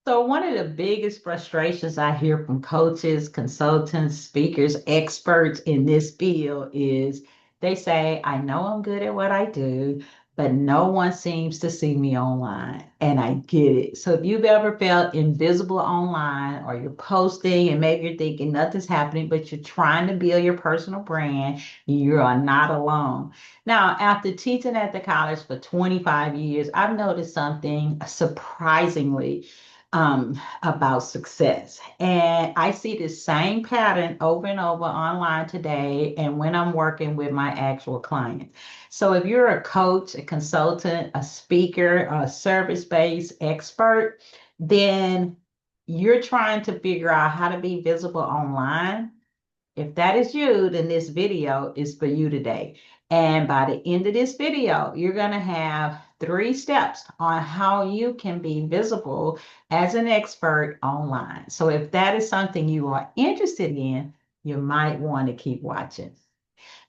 So, one of the biggest frustrations I hear from coaches, consultants, speakers, experts in this field is they say, I know I'm good at what I do, but no one seems to see me online. And I get it. So, if you've ever felt invisible online or you're posting and maybe you're thinking nothing's happening, but you're trying to build your personal brand, you are not alone. Now, after teaching at the college for 25 years, I've noticed something surprisingly about success. And I see the same pattern over and over online today and when I'm working with my actual clients. So if you're a coach, a consultant, a speaker, a service-based expert, then you're trying to figure out how to be visible online. If that is you, then this video is for you today. And by the end of this video, you're going to have 3 steps on how you can be visible as an expert online. So if that is something you are interested in, you might want to keep watching.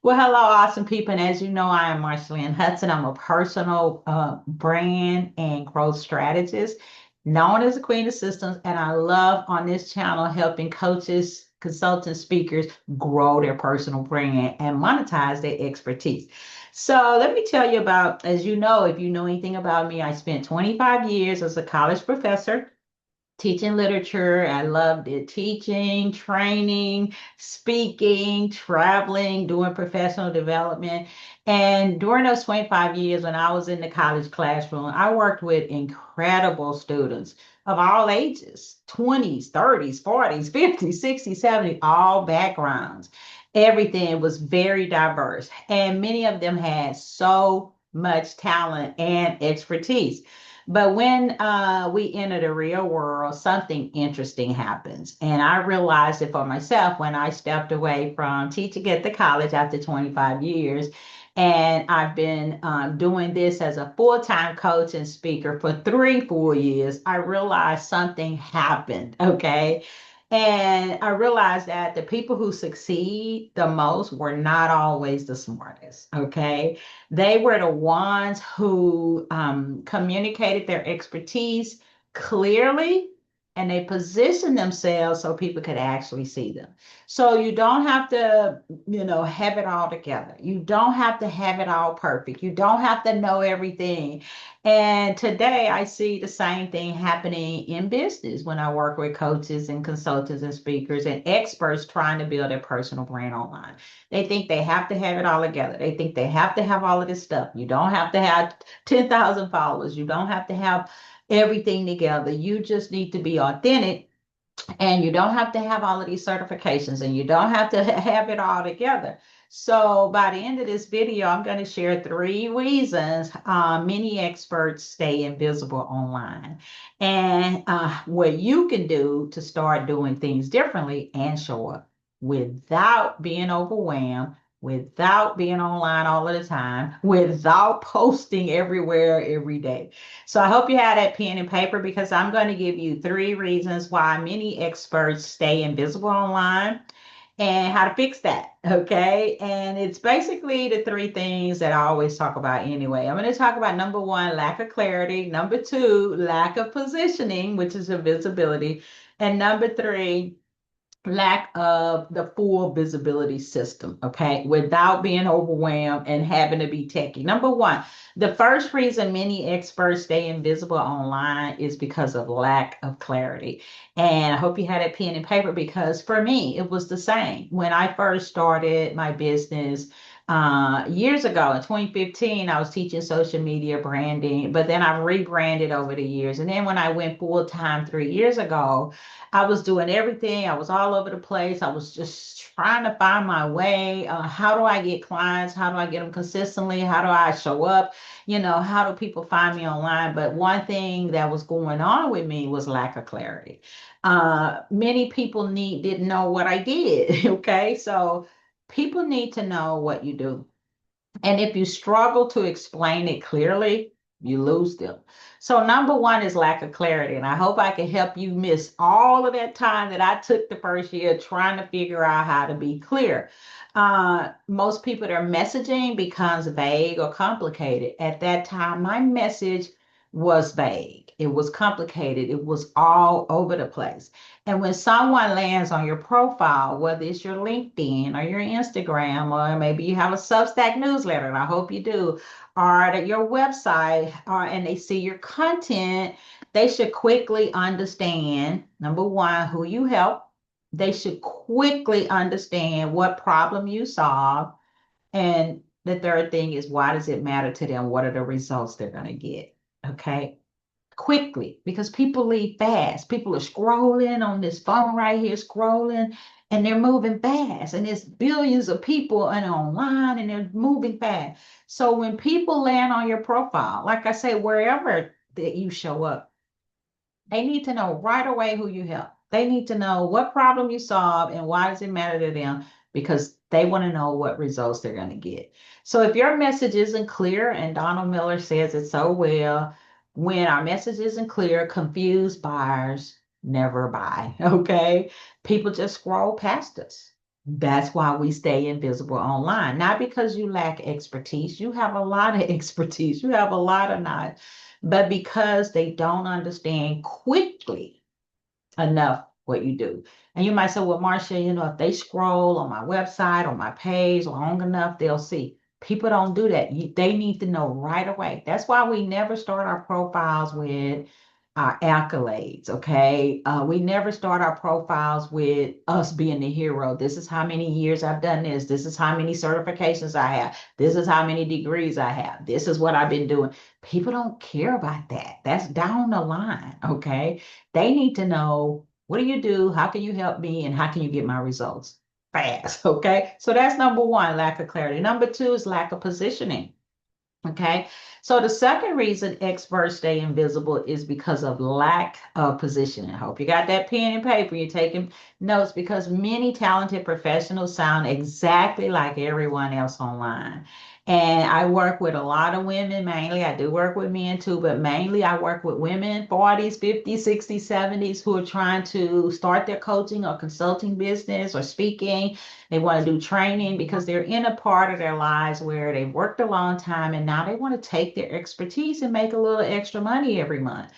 Well, hello, awesome people. And as you know, I am Marshalyn Hudson. I'm a personal brand and growth strategist known as the Queen of Systems. And I love on this channel helping coaches, consultants, speakers grow their personal brand and monetize their expertise. So let me tell you about, as you know, if you know anything about me, I spent 25 years as a college professor teaching literature. I loved it. Teaching, training, speaking, traveling, doing professional development. And during those 25 years, when I was in the college classroom, I worked with incredible students of all ages 20s, 30s, 40s, 50s, 60s, 70s, all backgrounds. Everything was very diverse, and many of them had so much talent and expertise. But when we enter the real world, something interesting happens. And I realized it for myself when I stepped away from teaching at the college after 25 years. And I've been doing this as a full-time coach and speaker for 3 full years. I realized something happened. Okay. And I realized that the people who succeed the most were not always the smartest. Okay. They were the ones who communicated their expertise clearly and they positioned themselves so people could actually see them. So you don't have to, have it all together. You don't have to have it all perfect. You don't have to know everything. And today I see the same thing happening in business when I work with coaches and consultants and speakers and experts trying to build a personal brand online. They think they have to have it all together. They think they have to have all of this stuff. You don't have to have 10,000 followers. You don't have to have everything together. You just need to be authentic and you don't have to have all of these certifications and you don't have to have it all together. So by the end of this video, I'm going to share 3 reasons many experts stay invisible online and what you can do to start doing things differently and show up without being overwhelmed, without being online all of the time, without posting everywhere every day. So I hope you have that pen and paper because I'm going to give you 3 reasons why many experts stay invisible online and how to fix that. Okay. And it's basically the 3 things that I always talk about anyway. I'm going to talk about number 1, lack of clarity. Number 2, lack of positioning, which is invisibility. And number 3, lack of the full visibility system, okay, without being overwhelmed and having to be techie. Number 1, the first reason many experts stay invisible online is because of lack of clarity. And I hope you had a pen and paper because for me, it was the same. When I first started my business, years ago in 2015, I was teaching social media branding, but then I rebranded over the years. And then when I went full time 3 years ago, I was doing everything. I was all over the place. I was just trying to find my way. How do I get clients? How do I get them consistently? How do I show up? How do people find me online? But one thing that was going on with me was lack of clarity. Many people didn't know what I did. Okay, so people need to know what you do. And if you struggle to explain it clearly, you lose them. So, number 1 is lack of clarity. And I hope I can help you miss all of that time that I took the first year trying to figure out how to be clear. Most people, their messaging becomes vague or complicated. At that time, my message was vague. It was complicated. It was all over the place. And when someone lands on your profile, whether it's your LinkedIn or your Instagram, or maybe you have a Substack newsletter, and I hope you do, or at your website, and they see your content, they should quickly understand, number one, who you help. They should quickly understand what problem you solve. And the third thing is, why does it matter to them? What are the results they're going to get? Okay. Quickly, because people leave fast. People are scrolling on this phone right here, scrolling, and they're moving fast. And there's billions of people and online, and they're moving fast. So when people land on your profile, like I say, wherever that you show up, they need to know right away who you help. They need to know what problem you solve and why does it matter to them, because they want to know what results they're going to get. So if your message isn't clear, and Donald Miller says it so well, when our message isn't clear, confused buyers never buy. Okay. People just scroll past us. That's why we stay invisible online. Not because you lack expertise. You have a lot of expertise. You have a lot of knowledge, but because they don't understand quickly enough what you do. And you might say, well, Marcia, if they scroll on my website or my page long enough, they'll see. People don't do that. They need to know right away. That's why we never start our profiles with our accolades, okay? We never start our profiles with us being the hero. This is how many years I've done this. This is how many certifications I have. This is how many degrees I have. This is what I've been doing. People don't care about that. That's down the line, okay? They need to know, what do you do? How can you help me? And how can you get my results fast? Okay. So that's number one, lack of clarity. Number two is lack of positioning. Okay. So the second reason experts stay invisible is because of lack of positioning. I hope you got that pen and paper. You're taking notes, because many talented professionals sound exactly like everyone else online. And I work with a lot of women mainly. I do work with men too, but mainly I work with women 40s, 50s, 60s, 70s who are trying to start their coaching or consulting business or speaking. They want to do training because they're in a part of their lives where they've worked a long time and now they want to take their expertise and make a little extra money every month.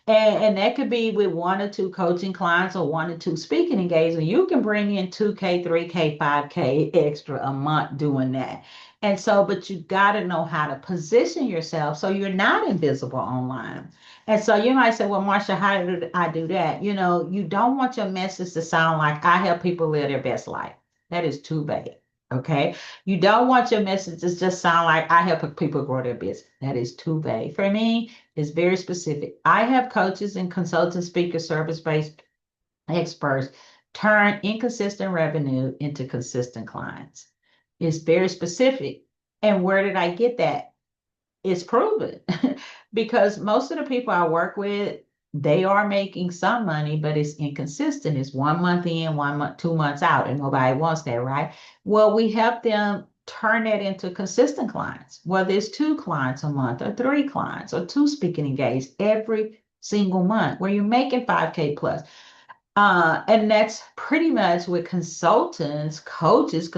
And that could be with one or two coaching clients or one or two speaking engagements. You can bring in 2K, 3K, 5K extra a month doing that. And so, but you got to know how to position yourself so you're not invisible online. And so you might say, well, Marsha, how do I do that? You don't want your message to sound like I help people live their best life. That is too bad. Okay. You don't want your message to just sound like I help people grow their business. That is too vague. For me, it's very specific. I have coaches and consultants, speakers, service-based experts turn inconsistent revenue into consistent clients. It's very specific. And where did I get that? It's proven because most of the people I work with, they are making some money, but it's inconsistent. It's 1 month in, 1 month, 2 months out, and nobody wants that, right? Well, we help them turn that into consistent clients, whether it's 2 clients a month or 3 clients or 2 speaking engagements every single month, where you're making 5K plus. And that's pretty much with consultants, coaches,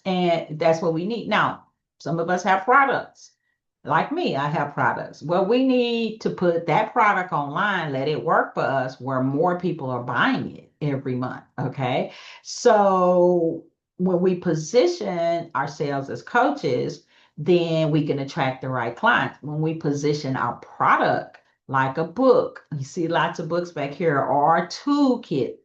and that's what we need. Now, some of us have products. Like me, I have products. Well, we need to put that product online, let it work for us where more people are buying it every month. Okay. So when we position ourselves as coaches, then we can attract the right clients. When we position our product like a book, you see lots of books back here, or a toolkit,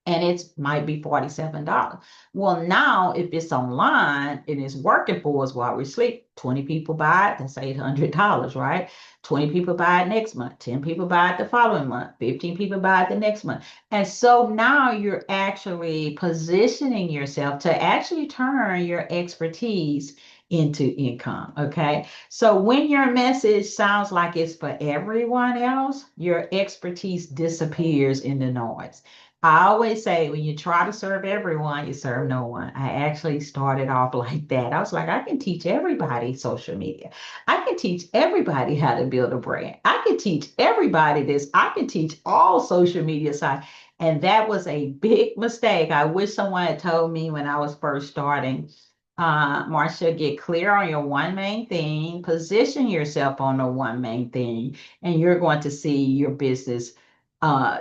and it might be $47. Well, now if it's online and it's working for us while we sleep, 20 people buy it, that's $800, right? 20 people buy it next month, 10 people buy it the following month, 15 people buy it the next month. And so now you're actually positioning yourself to actually turn your expertise into income. Okay. So when your message sounds like it's for everyone else, your expertise disappears in the noise. I always say when you try to serve everyone, you serve no one. I actually started off like that. I was like, I can teach everybody social media. I can teach everybody how to build a brand. I can teach everybody this. I can teach all social media sites. And that was a big mistake. I wish someone had told me when I was first starting. Marcia, get clear on your one main thing, position yourself on the one main thing, and you're going to see your business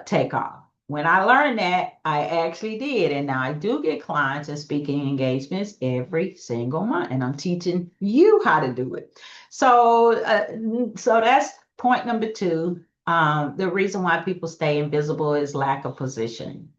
take off. When I learned that, I actually did. And now I do get clients and speaking engagements every single month, and I'm teaching you how to do it. So that's point number two. The reason why people stay invisible is lack of positioning,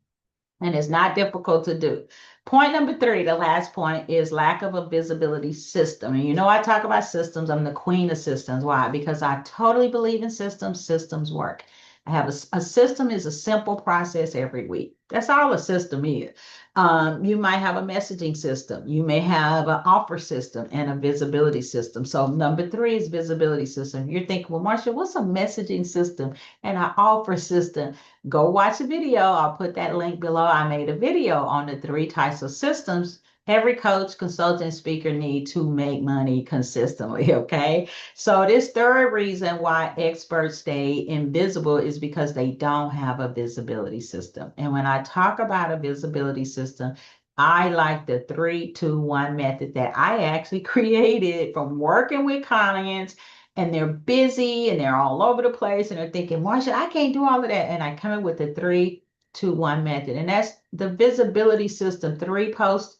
and it's not difficult to do. Point number three, the last point, is lack of a visibility system. And you know, I talk about systems. I'm the queen of systems. Why? Because I totally believe in systems. Systems work. I have a system is a simple process every week. That's all a system is. You might have a messaging system. You may have an offer system and a visibility system. So number three is visibility system. You're thinking, well, Marcia, what's a messaging system and an offer system? Go watch a video. I'll put that link below. I made a video on the three types of systems every coach, consultant, speaker need to make money consistently. Okay. So this third reason why experts stay invisible is because they don't have a visibility system. And when I talk about a visibility system, I like the 3-2-1 method that I actually created from working with clients, and they're busy and they're all over the place and they're thinking, Marsha, I can't do all of that. And I come in with the 3-2-1 method. And that's the visibility system: 3 posts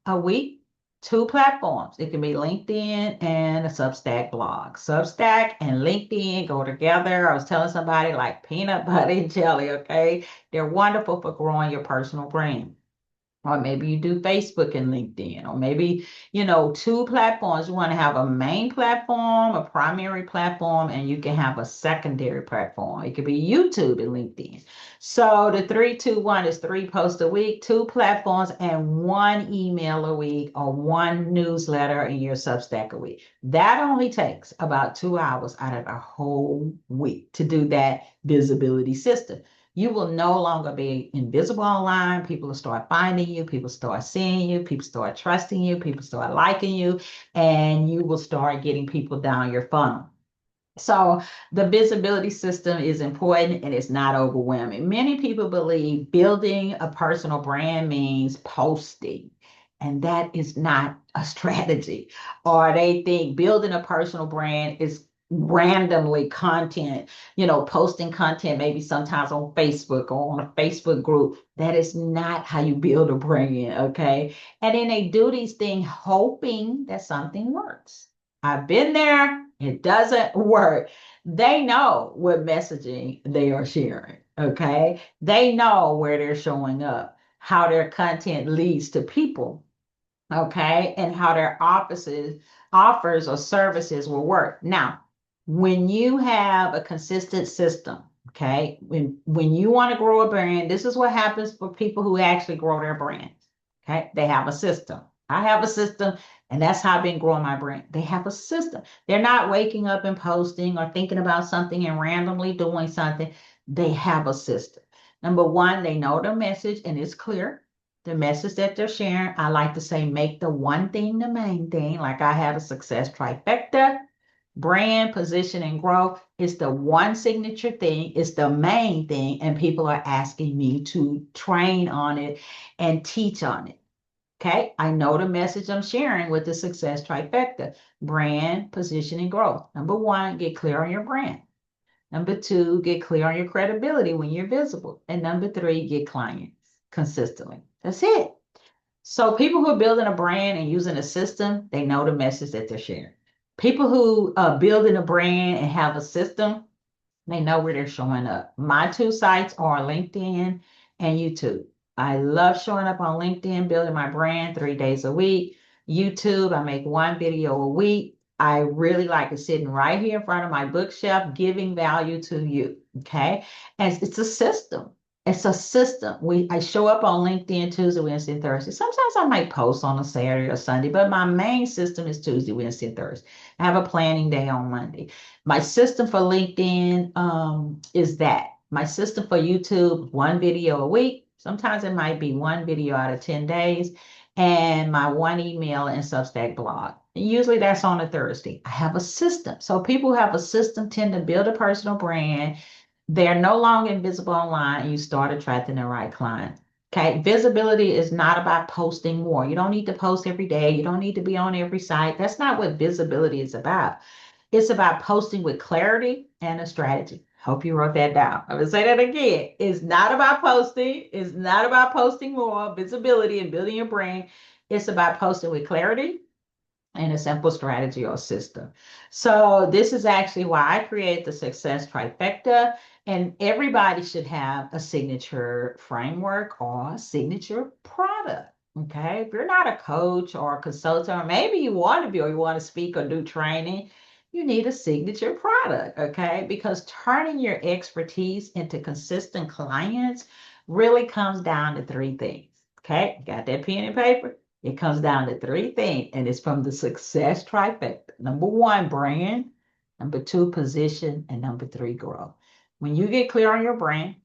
a week, 2 platforms. It can be LinkedIn and a Substack blog. Substack and LinkedIn go together. I was telling somebody, like peanut butter and jelly, okay? They're wonderful for growing your personal brand. Or maybe you do Facebook and LinkedIn, or maybe, 2 platforms. You want to have a main platform, a primary platform, and you can have a secondary platform. It could be YouTube and LinkedIn. So the 3-2-1 is 3 posts a week, 2 platforms, and 1 email a week, or 1 newsletter in your Substack a week. That only takes about 2 hours out of the whole week to do that visibility system. You will no longer be invisible online. People will start finding you. People start seeing you. People start trusting you. People start liking you. And you will start getting people down your funnel. So the visibility system is important and it's not overwhelming. Many people believe building a personal brand means posting, and that is not a strategy. Or they think building a personal brand is randomly content, posting content maybe sometimes on Facebook or on a Facebook group. That is not how you build a brand, okay? And then they do these things hoping that something works. I've been there. It doesn't work. They know what messaging they are sharing. Okay. They know where they're showing up, how their content leads to people. Okay. And how their offers or services will work. Now, when you have a consistent system, okay, when you want to grow a brand, this is what happens for people who actually grow their brand. Okay. They have a system. I have a system, and that's how I've been growing my brand. They have a system. They're not waking up and posting or thinking about something and randomly doing something. They have a system. Number one, they know the message and it's clear. The message that they're sharing, I like to say, make the one thing the main thing. Like I have a success trifecta: brand, position, and growth. It's the one signature thing, it's the main thing, and people are asking me to train on it and teach on it. Okay, I know the message I'm sharing with the success trifecta: brand, position, and growth. Number one, get clear on your brand. Number two, get clear on your credibility when you're visible. And number three, get clients consistently. That's it. So people who are building a brand and using a system, they know the message that they're sharing. People who are building a brand and have a system, they know where they're showing up. My 2 sites are LinkedIn and YouTube. I love showing up on LinkedIn, building my brand 3 days a week. YouTube, I make 1 video a week. I really like it sitting right here in front of my bookshelf, giving value to you. Okay. And it's a system. It's a system. I show up on LinkedIn Tuesday, Wednesday, and Thursday. Sometimes I might post on a Saturday or Sunday, but my main system is Tuesday, Wednesday, and Thursday. I have a planning day on Monday. My system for LinkedIn is that. My system for YouTube, 1 video a week. Sometimes it might be 1 video out of 10 days. And my 1 email and Substack blog. And usually that's on a Thursday. I have a system. So people who have a system tend to build a personal brand. They're no longer invisible online, and you start attracting the right client. Okay, visibility is not about posting more. You don't need to post every day. You don't need to be on every site. That's not what visibility is about. It's about posting with clarity and a strategy. Hope you wrote that down. I'm going to say that again. It's not about posting. It's not about posting more, visibility and building your brand. It's about posting with clarity and a simple strategy or system. So this is actually why I create the success trifecta, and everybody should have a signature framework or a signature product. Okay, if you're not a coach or a consultant, or maybe you want to be, or you want to speak or do training, you need a signature product. Okay, because turning your expertise into consistent clients really comes down to three things. Okay, got that pen and paper? It comes down to three things, and it's from the success trifecta. Number one, brand. Number two, position. And number three, growth. When you get clear on your brand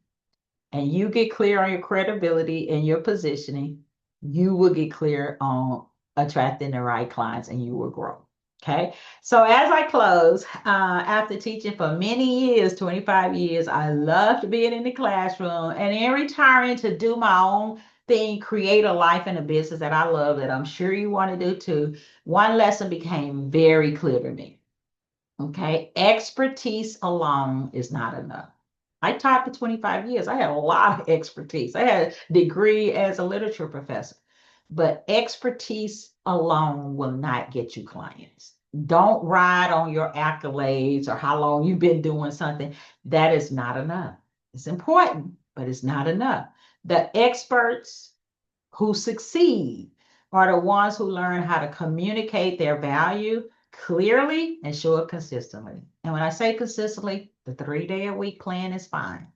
and you get clear on your credibility and your positioning, you will get clear on attracting the right clients and you will grow. Okay. So as I close, after teaching for many years, 25 years, I loved being in the classroom and in retiring to do my own thing, create a life and a business that I love, that I'm sure you want to do too. One lesson became very clear to me. Okay. Expertise alone is not enough. I taught for 25 years. I had a lot of expertise. I had a degree as a literature professor, but expertise alone will not get you clients. Don't ride on your accolades or how long you've been doing something. That is not enough. It's important, but it's not enough. The experts who succeed are the ones who learn how to communicate their value clearly and show it consistently. And when I say consistently, the 3 day a week plan is fine.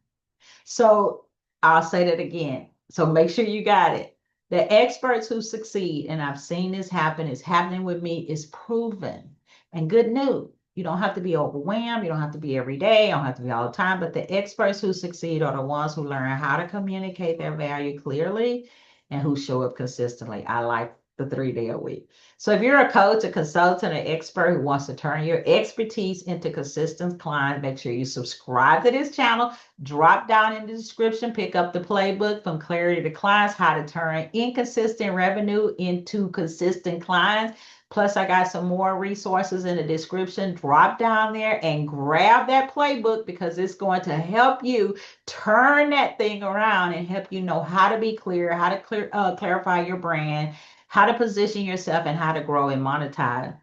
So I'll say that again. So make sure you got it. The experts who succeed, and I've seen this happen, it's happening with me, is proven. And good news. You don't have to be overwhelmed. You don't have to be every day. You don't have to be all the time. But the experts who succeed are the ones who learn how to communicate their value clearly and who show up consistently. I like the 3 day a week. So if you're a coach, a consultant, an expert who wants to turn your expertise into consistent clients, make sure you subscribe to this channel. Drop down in the description, pick up the playbook from Clarity to Clients, how to turn inconsistent revenue into consistent clients. Plus, I got some more resources in the description. Drop down there and grab that playbook because it's going to help you turn that thing around and help you know how to be clear, how to clarify your brand, how to position yourself, and how to grow and monetize.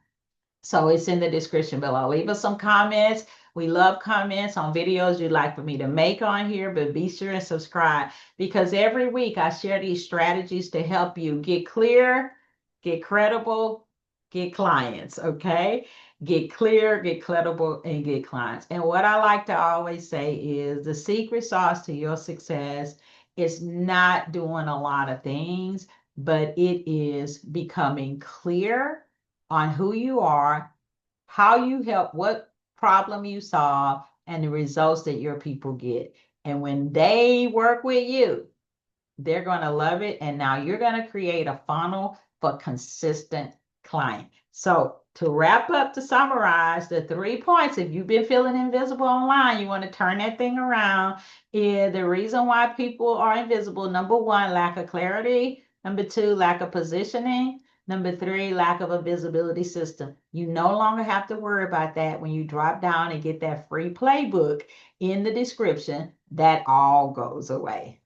So it's in the description below. Leave us some comments. We love comments on videos you'd like for me to make on here, but be sure and subscribe because every week I share these strategies to help you get clear, get credible, get clients, okay? Get clear, get credible, and get clients. And what I like to always say is the secret sauce to your success is not doing a lot of things, but it is becoming clear on who you are, how you help, what problem you solve, and the results that your people get. And when they work with you, they're going to love it. And now you're going to create a funnel for consistent client. So to wrap up, to summarize the 3 points, if you've been feeling invisible online, you want to turn that thing around. Is the reason why people are invisible: number one, lack of clarity; number two, lack of positioning; number three, lack of a visibility system. You no longer have to worry about that when you drop down and get that free playbook in the description. That all goes away.